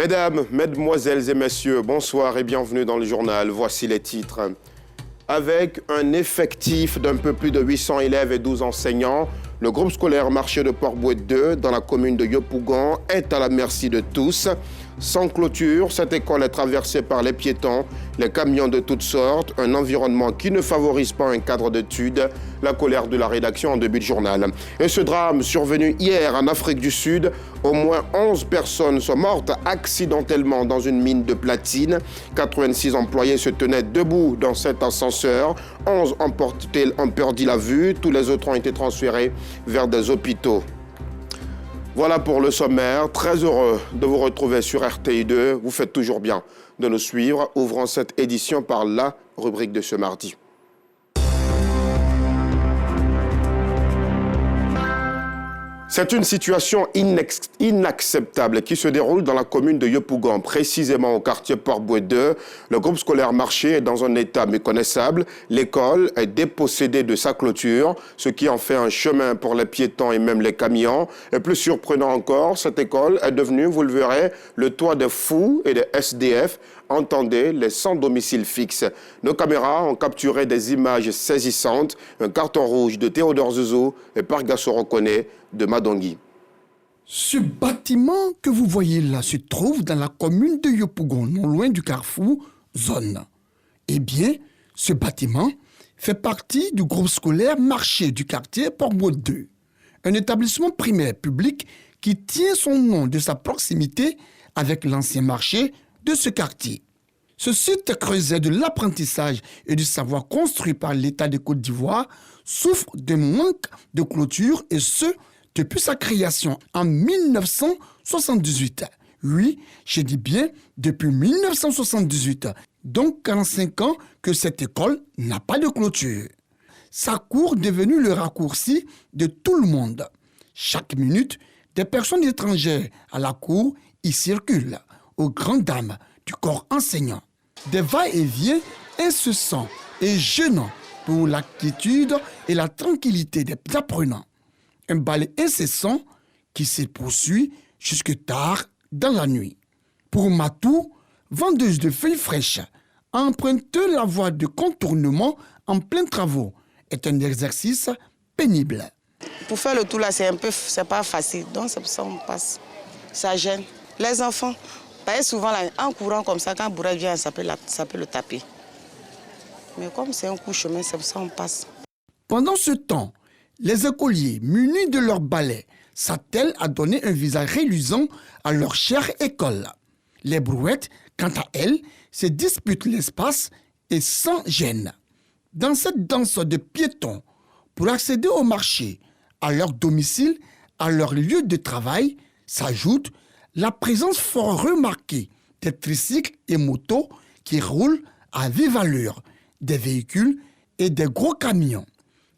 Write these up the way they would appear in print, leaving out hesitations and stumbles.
Mesdames, Mesdemoiselles et Messieurs, bonsoir et bienvenue dans le journal. Voici les titres. Avec un effectif d'un peu plus de 800 élèves et 12 enseignants, le groupe scolaire Marché de Port-Bouët 2, dans la commune de Yopougon, est à la merci de tous. Sans clôture, cette école est traversée par les piétons, les camions de toutes sortes, un environnement qui ne favorise pas un cadre d'études, la colère de la rédaction en début de journal. Et ce drame survenu hier en Afrique du Sud, au moins 11 personnes sont mortes accidentellement dans une mine de platine. 86 employés se tenaient debout dans cet ascenseur. 11 ont perdu la vue, tous les autres ont été transférés vers des hôpitaux. Voilà pour le sommaire. Très heureux de vous retrouver sur RTI2. Vous faites toujours bien de nous suivre. Ouvrons cette édition par la rubrique de ce mardi. C'est une situation inacceptable qui se déroule dans la commune de Yopougon, précisément au quartier Port-Bouët 2. Le groupe scolaire Marché est dans un état méconnaissable. L'école est dépossédée de sa clôture, ce qui en fait un chemin pour les piétons et même les camions. Et plus surprenant encore, cette école est devenue, vous le verrez, le toit des fous et des SDF. Entendez, les sans domicile fixe. Nos caméras ont capturé des images saisissantes. Un carton rouge de Théodore Zouzou et Pargasso Reconnaît de Madongui. Ce bâtiment que vous voyez là se trouve dans la commune de Yopougon, non loin du carrefour Zone. Eh bien, ce bâtiment fait partie du groupe scolaire Marché du quartier Port-Bouët 2, un établissement primaire public qui tient son nom de sa proximité avec l'ancien marché de ce quartier. Ce site creuset de l'apprentissage et du savoir construit par l'État de Côte d'Ivoire souffre d'un manque de clôture et ce, depuis sa création en 1978. Oui, je dis bien depuis 1978, donc 45 ans que cette école n'a pas de clôture. Sa cour est devenue le raccourci de tout le monde. Chaque minute, des personnes étrangères à la cour y circulent, aux grandes dames du corps enseignant. Des va-et-vient incessants et gênants pour la quiétude et la tranquillité des apprenants. Un balai incessant qui se poursuit jusque tard dans la nuit. Pour Matou, vendeuse de feuilles fraîches, emprunter la voie de contournement en plein travaux est un exercice pénible. Pour faire le tour là, c'est pas facile, donc c'est pour ça qu'on passe. Ça gêne. Les enfants, souvent là, en courant comme ça, quand Bourret vient, ça peut le taper. Mais comme c'est un coup de chemin, c'est pour ça qu'on passe. Pendant ce temps, les écoliers, munis de leurs balais, s'attellent à donner un visage reluisant à leur chère école. Les brouettes, quant à elles, se disputent l'espace et sans gêne. Dans cette danse de piétons, pour accéder au marché, à leur domicile, à leur lieu de travail, s'ajoute la présence fort remarquée des tricycles et motos qui roulent à vive allure, des véhicules et des gros camions,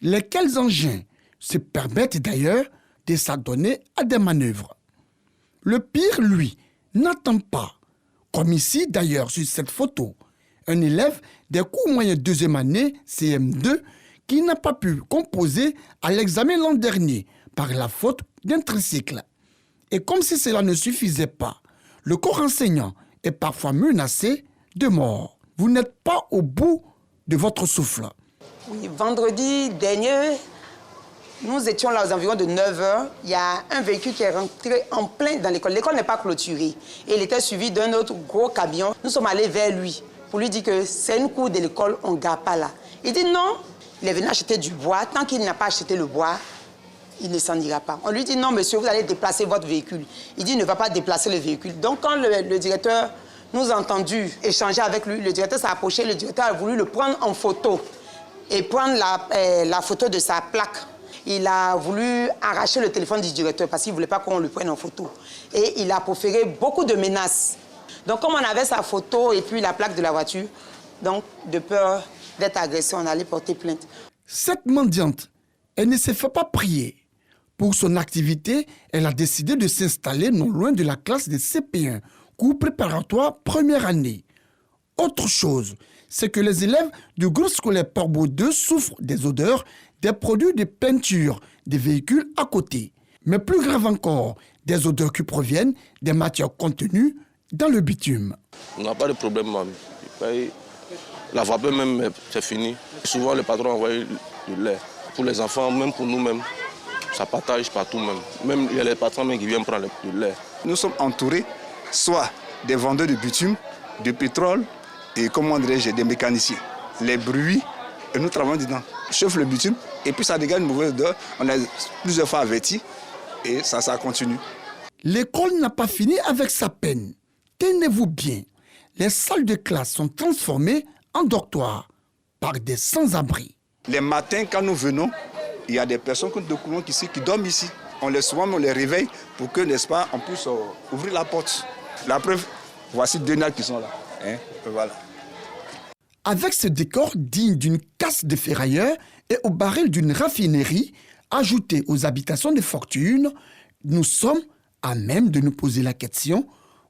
lesquels engins se permettent d'ailleurs de s'adonner à des manœuvres. Le pire, lui, n'attend pas, comme ici d'ailleurs sur cette photo, un élève des cours moyens deuxième année CM2 qui n'a pas pu composer à l'examen l'an dernier par la faute d'un tricycle. Et comme si cela ne suffisait pas, le corps enseignant est parfois menacé de mort. Vous n'êtes pas au bout de votre souffle. Oui, vendredi dernier, nous étions là aux environs de 9h. Il y a un véhicule qui est rentré en plein dans l'école. L'école n'est pas clôturée. Et il était suivi d'un autre gros camion. Nous sommes allés vers lui pour lui dire que c'est une cour de l'école, on ne garde pas là. Il dit non, il est venu acheter du bois. Tant qu'il n'a pas acheté le bois, il ne s'en ira pas. On lui dit non, monsieur, vous allez déplacer votre véhicule. Il dit il ne va pas déplacer le véhicule. Donc quand le directeur nous a entendu échanger avec lui, le directeur s'est approché, le directeur a voulu le prendre en photo et prendre la photo de sa plaque. Il a voulu arracher le téléphone du directeur parce qu'il ne voulait pas qu'on le prenne en photo. Et il a proféré beaucoup de menaces. Donc comme on avait sa photo et puis la plaque de la voiture, donc de peur d'être agressé, on allait porter plainte. Cette mendiante, elle ne se fait pas prier. Pour son activité, elle a décidé de s'installer non loin de la classe de CP1, cours préparatoire première année. Autre chose, c'est que les élèves du groupe scolaire Port-Bouët 2 souffrent des odeurs des produits de peinture des véhicules à côté. Mais plus grave encore, des odeurs qui proviennent des matières contenues dans le bitume. On n'a pas de problème, maman. La vapeur même, c'est fini. Souvent, le patron envoie du lait. Pour les enfants, même pour nous-mêmes, ça partage partout même. Même il y a les patrons qui viennent prendre le lait. Nous sommes entourés soit des vendeurs de bitume, de pétrole et, comment dirais-je, des mécaniciens. Les bruits, et nous travaillons dedans. On chauffe le bitume et puis ça dégage une mauvaise odeur. On a plusieurs fois averti et ça continue. L'école n'a pas fini avec sa peine. Tenez-vous bien, les salles de classe sont transformées en dortoirs par des sans-abri. Les matins, quand nous venons, il y a des personnes qui dorment ici. On les soigne, on les réveille pour que, n'est-ce pas, on puisse ouvrir la porte. La preuve, voici 2 nattes qui sont là. Voilà. Avec ce décor digne d'une casse de ferrailleurs et au baril d'une raffinerie, ajouté aux habitations de fortune, nous sommes à même de nous poser la question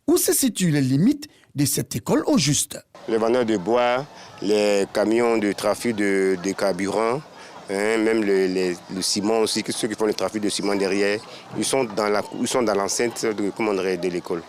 où se situent les limites de cette école au juste. Les vendeurs de bois, les camions de trafic de carburant, même le ciment aussi, ceux qui font le trafic de ciment derrière, ils sont dans l'enceinte de l'école.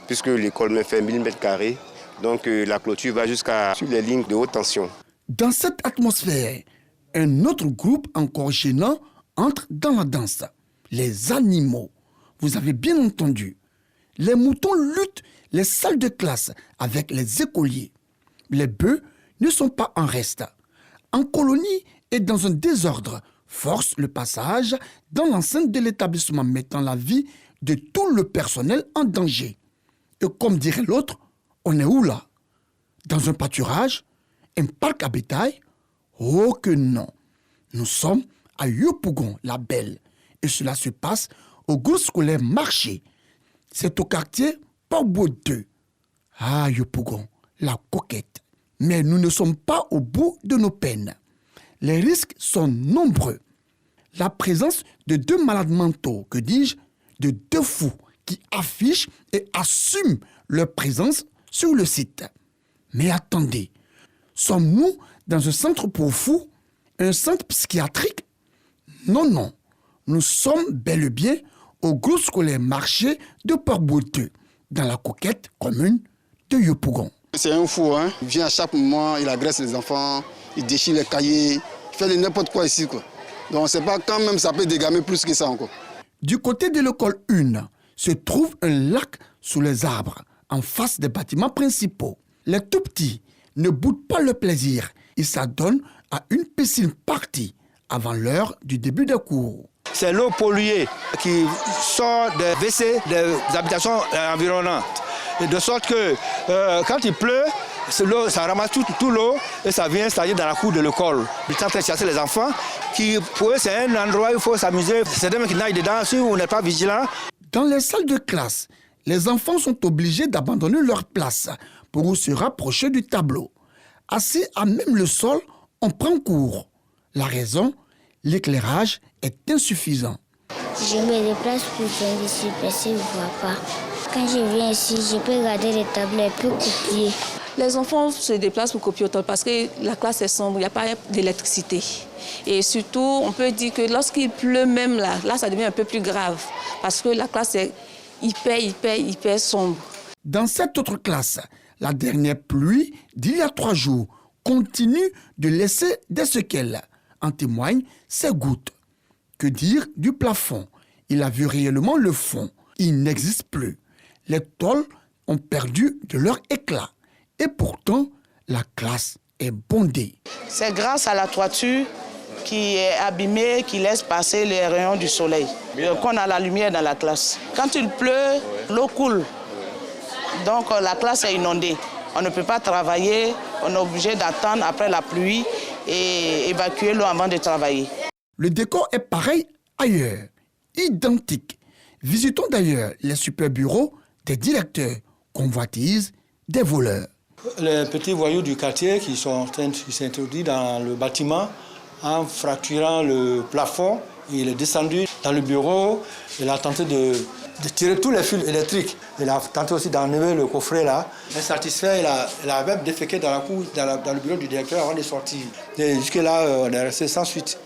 Puisque l'école me fait 1000 m², donc la clôture va jusqu'à sur les lignes de haute tension. Dans cette atmosphère, un autre groupe encore gênant entre dans la danse. Les animaux. Vous avez bien entendu. Les moutons luttent les salles de classe avec les écoliers. Les bœufs ne sont pas en reste. En colonie et dans un désordre, force le passage dans l'enceinte de l'établissement mettant la vie de tout le personnel en danger. Et comme dirait l'autre, on est où là? Dans un pâturage? Un parc à bétail? Oh que non! Nous sommes à Yopougon, la Belle, et cela se passe au groupe scolaire Marché. C'est au quartier Port-Beau 2. Ah, Yopougon, la coquette. Mais nous ne sommes pas au bout de nos peines. Les risques sont nombreux. La présence de 2 malades mentaux, que dis-je, de 2 fous qui affichent et assument leur présence sur le site. Mais attendez, sommes-nous dans un centre pour fous, un centre psychiatrique? Non, non. Nous sommes bel et bien au groupe scolaire Marché de Port-Beau 2, dans la coquette commune de Yopougon. C'est un fou, hein. Il vient à chaque moment, il agresse les enfants, il déchire les cahiers, il fait de n'importe quoi ici, quoi. Donc on ne sait pas quand même ça peut dégamer plus que ça encore. Du côté de l'école 1, se trouve un lac sous les arbres, en face des bâtiments principaux. Les tout-petits ne boudent pas le plaisir. Ils s'adonnent à une piscine partie avant l'heure du début des cours. C'est l'eau polluée qui sort des WC des habitations environnantes. Et de sorte que quand il pleut, l'eau, ça ramasse tout l'eau et ça vient s'installer dans la cour de l'école. Ils sont en train de chasser les enfants, qui pour eux c'est un endroit où il faut s'amuser. C'est des mecs qui nagent dedans si on n'est pas vigilant. Dans les salles de classe, les enfants sont obligés d'abandonner leur place pour se rapprocher du tableau. Assis à même le sol, on prend cours. La raison, l'éclairage est insuffisant. Je me déplace pour venir ici parce que je ne vois pas. Quand je viens ici, je peux regarder les tableaux et puis copier. Les enfants se déplacent pour copier autant parce que la classe est sombre, il n'y a pas d'électricité. Et surtout, on peut dire que lorsqu'il pleut même là, ça devient un peu plus grave parce que la classe est hyper sombre. Dans cette autre classe, la dernière pluie d'il y a 3 jours continue de laisser des séquelles. En témoignent ces gouttes. Que dire du plafond? Il a vu réellement le fond. Il n'existe plus. Les tôles ont perdu de leur éclat. Et pourtant, la classe est bondée. C'est grâce à la toiture qui est abîmée, qui laisse passer les rayons du soleil. Donc on a la lumière dans la classe. Quand il pleut, l'eau coule. Donc la classe est inondée. On ne peut pas travailler, on est obligé d'attendre après la pluie et évacuer l'eau avant de travailler. Le décor est pareil ailleurs, identique. Visitons d'ailleurs les super bureaux des directeurs, convoitises des voleurs. Les petits voyous du quartier qui sont en train de s'introduire dans le bâtiment en fracturant le plafond. Il est descendu dans le bureau, il a tenté de tirer tous les fils électriques. Il a tenté aussi d'enlever le coffret là. Insatisfait, il a même déféqué dans la cour, dans le bureau du directeur avant de sortir. Et jusque-là, on est resté sans suite.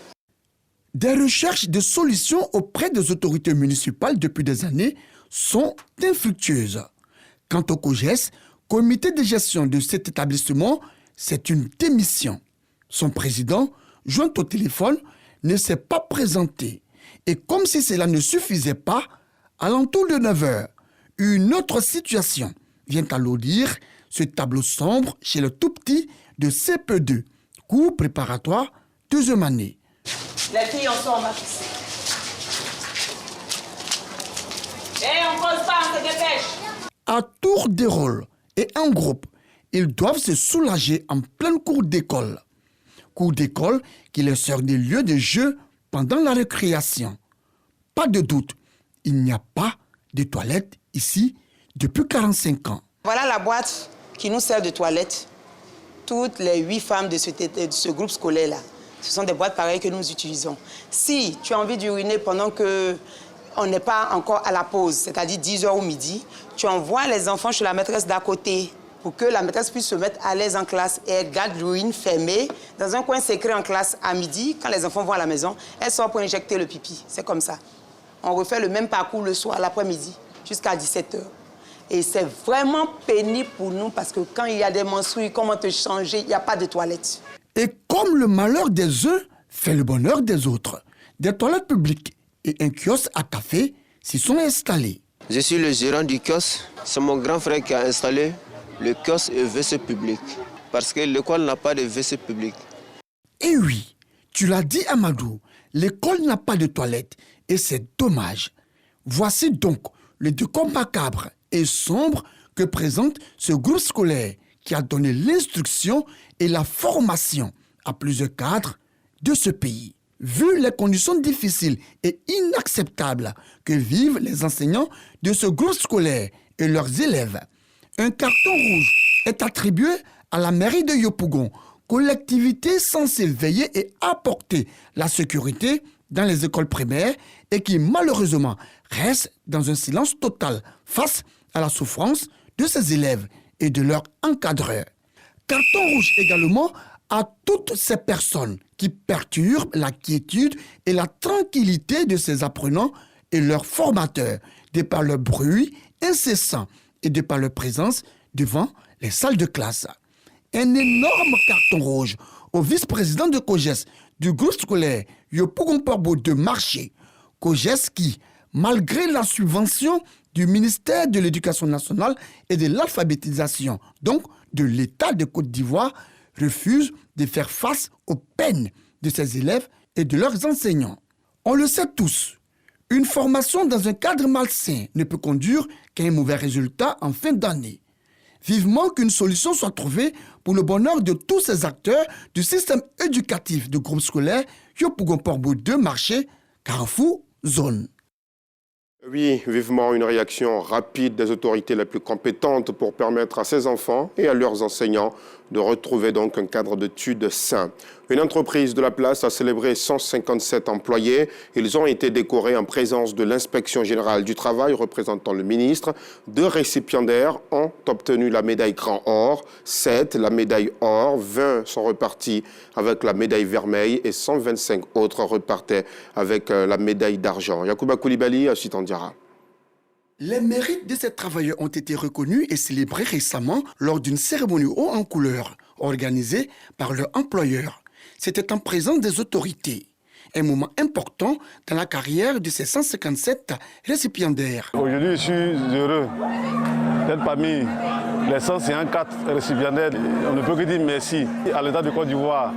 Des recherches de solutions auprès des autorités municipales depuis des années sont infructueuses. Quant au COGES, comité de gestion de cet établissement, c'est une démission. Son président, joint au téléphone, ne s'est pas présenté. Et comme si cela ne suffisait pas, à l'entour de 9 heures, une autre situation vient alourdir ce tableau sombre chez le tout-petit de CP2, cours préparatoire 2e année. Les filles, on sort, ma fille. On cause pas, on se dépêche. À tour de rôle et en groupe, ils doivent se soulager en pleine cour d'école. Cour d'école qui leur sert des lieux de jeu pendant la récréation. Pas de doute, il n'y a pas de toilettes ici depuis 45 ans. Voilà la boîte qui nous sert de toilette. Toutes les 8 femmes de ce groupe scolaire-là, ce sont des boîtes pareilles que nous utilisons. Si tu as envie d'uriner pendant qu'on n'est pas encore à la pause, c'est-à-dire 10h ou midi, tu envoies les enfants chez la maîtresse d'à côté pour que la maîtresse puisse se mettre à l'aise en classe et elle garde l'urine fermée dans un coin secret en classe à midi. Quand les enfants vont à la maison, elle sort pour injecter le pipi. C'est comme ça. On refait le même parcours le soir, l'après-midi, jusqu'à 17h. Et c'est vraiment pénible pour nous parce que quand il y a des menstrues, comment te changer, il n'y a pas de toilettes. Et comme le malheur des uns fait le bonheur des autres, des toilettes publiques et un kiosque à café s'y sont installés. Je suis le gérant du kiosque. C'est mon grand frère qui a installé le kiosque et WC public. Parce que l'école n'a pas de WC public. Et oui, tu l'as dit Amadou, l'école n'a pas de toilette et c'est dommage. Voici donc le décor macabre et sombre que présente ce groupe scolaire qui a donné l'instruction et la formation à plusieurs cadres de ce pays. Vu les conditions difficiles et inacceptables que vivent les enseignants de ce groupe scolaire et leurs élèves, un carton rouge est attribué à la mairie de Yopougon, collectivité censée veiller et apporter la sécurité dans les écoles primaires et qui malheureusement reste dans un silence total face à la souffrance de ses élèves et de leurs encadreurs. Carton rouge également à toutes ces personnes qui perturbent la quiétude et la tranquillité de ces apprenants et leurs formateurs, de par leur bruit incessant et de par leur présence devant les salles de classe. Un énorme carton rouge au vice-président de COGES du groupe scolaire Yopougon-Portbou de Marché. COGES qui, malgré la subvention du ministère de l'Éducation nationale et de l'alphabétisation, donc de l'État de Côte d'Ivoire, refuse de faire face aux peines de ses élèves et de leurs enseignants. On le sait tous, une formation dans un cadre malsain ne peut conduire qu'à un mauvais résultat en fin d'année. Vivement qu'une solution soit trouvée pour le bonheur de tous ces acteurs du système éducatif du groupe scolaire Yopougon-Portbou de Marché, Carrefour Zone. Oui, vivement une réaction rapide des autorités les plus compétentes pour permettre à ces enfants et à leurs enseignants de retrouver donc un cadre d'études sain. Une entreprise de la place a célébré 157 employés. Ils ont été décorés en présence de l'inspection générale du travail représentant le ministre. 2 récipiendaires ont obtenu la médaille Grand Or, 7 la médaille Or, 20 sont repartis avec la médaille Vermeille et 125 autres repartaient avec la médaille d'argent. Yacouba Koulibaly, Chitandiara. Les mérites de ces travailleurs ont été reconnus et célébrés récemment lors d'une cérémonie haut en couleur organisée par leur employeur. C'était en présence des autorités. Un moment important dans la carrière de ces 157 récipiendaires. Aujourd'hui, je suis heureux d'être parmi les 154 récipiendaires. On ne peut que dire merci à l'État de Côte d'Ivoire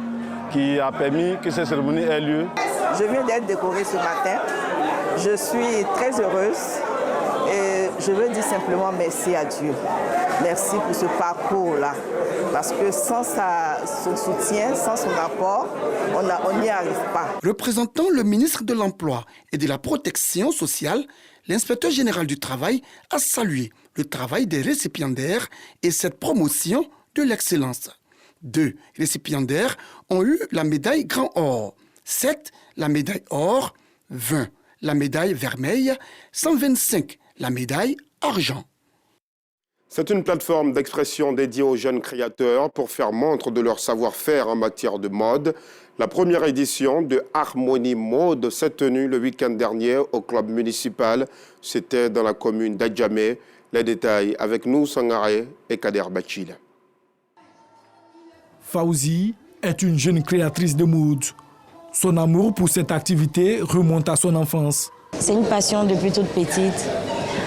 qui a permis que cette cérémonie ait lieu. Je viens d'être décorée ce matin. Je suis très heureuse. Et je veux dire simplement merci à Dieu. Merci pour ce parcours-là. Parce que sans son soutien, sans son apport, on n'y arrive pas. Représentant le ministre de l'Emploi et de la Protection sociale, l'inspecteur général du travail a salué le travail des récipiendaires et cette promotion de l'excellence. 2 récipiendaires ont eu la médaille Grand Or, 7 la médaille Or, 20 la médaille Vermeille, 125 la médaille Argent. C'est une plateforme d'expression dédiée aux jeunes créateurs pour faire montre de leur savoir-faire en matière de mode. La première édition de Harmonie Mode s'est tenue le week-end dernier au club municipal. C'était dans la commune d'Adjamé. Les détails avec nous, Sangaré et Kader Bachil. Fawzi est une jeune créatrice de mode. Son amour pour cette activité remonte à son enfance. C'est une passion depuis toute petite.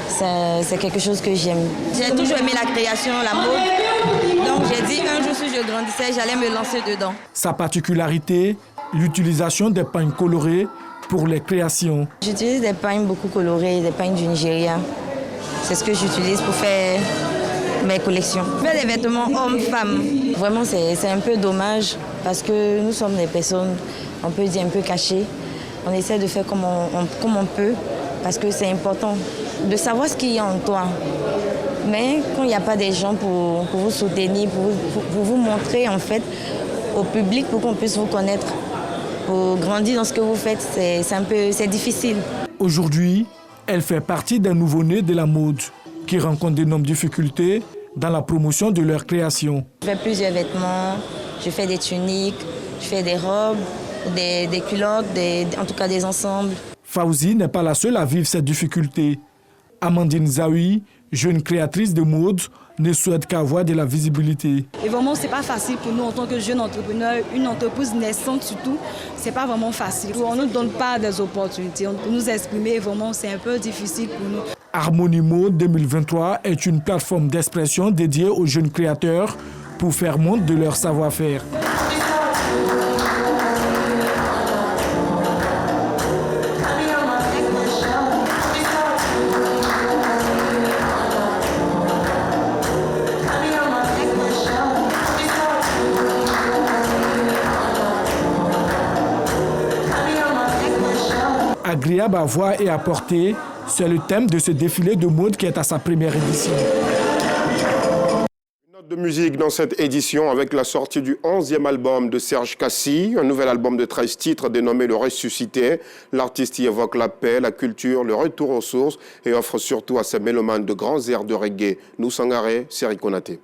C'est quelque chose que j'aime. J'ai toujours aimé la création, la mode. Donc j'ai dit un jour si je grandissais, j'allais me lancer dedans. Sa particularité, l'utilisation des paignes colorées pour les créations. J'utilise des paignes beaucoup colorées, des paignes du Nigeria. C'est ce que j'utilise pour faire mes collections. Je fais des vêtements hommes-femmes. Vraiment, c'est un peu dommage parce que nous sommes des personnes, on peut dire un peu cachées. On essaie de faire comme on peut parce que c'est important de savoir ce qu'il y a en toi. Mais quand il n'y a pas des gens pour vous soutenir, pour vous montrer en fait au public, pour qu'on puisse vous connaître, pour grandir dans ce que vous faites, c'est difficile. Aujourd'hui, elle fait partie des nouveau-nés de la mode qui rencontrent d'énormes difficultés dans la promotion de leur création. Je fais plusieurs vêtements, je fais des tuniques, je fais des robes, des culottes, en tout cas des ensembles. Fawzi n'est pas la seule à vivre cette difficulté. Amandine Zawi, jeune créatrice de mode, ne souhaite qu'avoir de la visibilité. Et vraiment, ce n'est pas facile pour nous en tant que jeunes entrepreneurs, une entreprise naissante surtout, ce n'est pas vraiment facile. On ne nous donne pas des opportunités. Pour nous exprimer, vraiment, c'est un peu difficile pour nous. Harmonie Mode 2023 est une plateforme d'expression dédiée aux jeunes créateurs pour faire montre de leur savoir-faire. Agréable à voir et à porter, c'est le thème de ce défilé de mode qui est à sa première édition. Une note de musique dans cette édition avec la sortie du 11e album de Serge Kassi, un nouvel album de 13 titres dénommé Le Ressuscité. L'artiste y évoque la paix, la culture, le retour aux sources et offre surtout à ses mélomanes de grands airs de reggae. Nous Sangaré, Seri Konaté.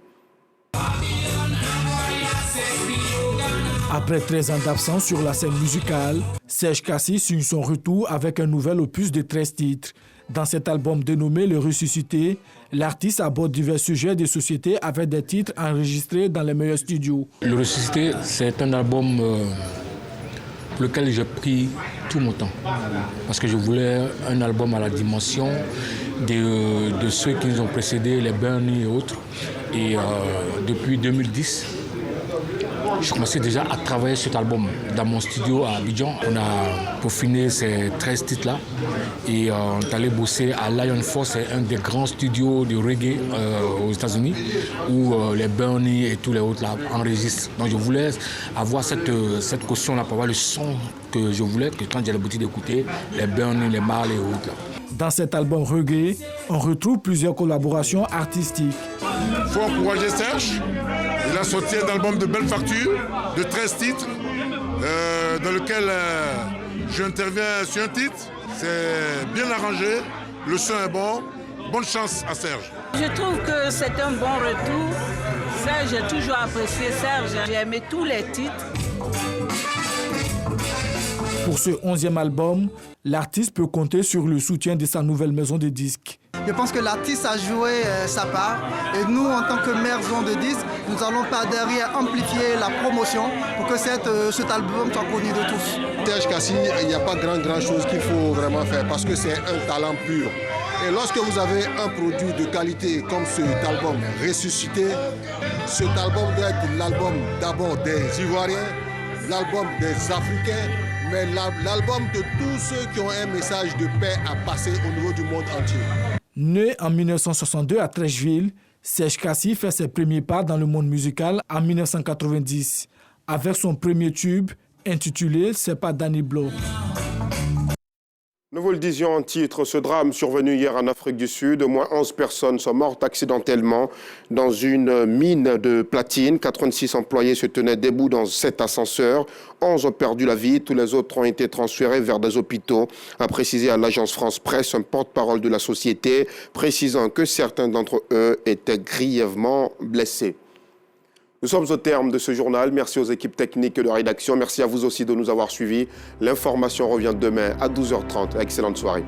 Après 13 ans d'absence sur la scène musicale, Serge Kassi signe son retour avec un nouvel opus de 13 titres. Dans cet album dénommé Le Ressuscité, l'artiste aborde divers sujets de société avec des titres enregistrés dans les meilleurs studios. Le Ressuscité, c'est un album pour lequel j'ai pris tout mon temps. Parce que je voulais un album à la dimension de ceux qui nous ont précédés, les Bernie et autres. Et depuis 2010, je commençais déjà à travailler sur cet album. Dans mon studio à Abidjan, on a peaufiné ces 13 titres-là et on est allé bosser à Lion Force, c'est un des grands studios de reggae aux États-Unis où les Bernie et tous les autres là enregistrent. Donc je voulais avoir cette caution-là pour avoir le son que je voulais, que quand j'ai l'habitude d'écouter, les Bernie, les Marley et autres là. Dans cet album reggae, on retrouve plusieurs collaborations artistiques. Il faut encourager Serge. Il a sorti un album de belle facture, de 13 titres, dans lequel j'interviens sur un titre. C'est bien arrangé, le son est bon. Bonne chance à Serge. Je trouve que c'est un bon retour. Serge, j'ai toujours apprécié Serge. J'ai aimé tous les titres. Pour ce 11e album, l'artiste peut compter sur le soutien de sa nouvelle maison de disques. Je pense que l'artiste a joué sa part et nous, en tant que maison de disques, nous allons par derrière amplifier la promotion pour que cet album soit connu de tous. Serge Kassi, il n'y a pas grand chose qu'il faut vraiment faire parce que c'est un talent pur. Et lorsque vous avez un produit de qualité comme cet album Ressuscité, cet album doit être l'album d'abord des Ivoiriens, l'album des Africains, mais l'album de tous ceux qui ont un message de paix à passer au niveau du monde entier. Né en 1962 à Trècheville, Serge Kassi fait ses premiers pas dans le monde musical en 1990, avec son premier tube intitulé « C'est pas Danny Blow ». Nous vous le disions en titre, ce drame survenu hier en Afrique du Sud, au moins 11 personnes sont mortes accidentellement dans une mine de platine. 86 employés se tenaient debout dans 7 ascenseurs. 11 ont perdu la vie, tous les autres ont été transférés vers des hôpitaux, a précisé à l'agence France Presse un porte-parole de la société, précisant que certains d'entre eux étaient grièvement blessés. Nous sommes au terme de ce journal. Merci aux équipes techniques et de rédaction. Merci à vous aussi de nous avoir suivis. L'information revient demain à 12h30. Excellente soirée.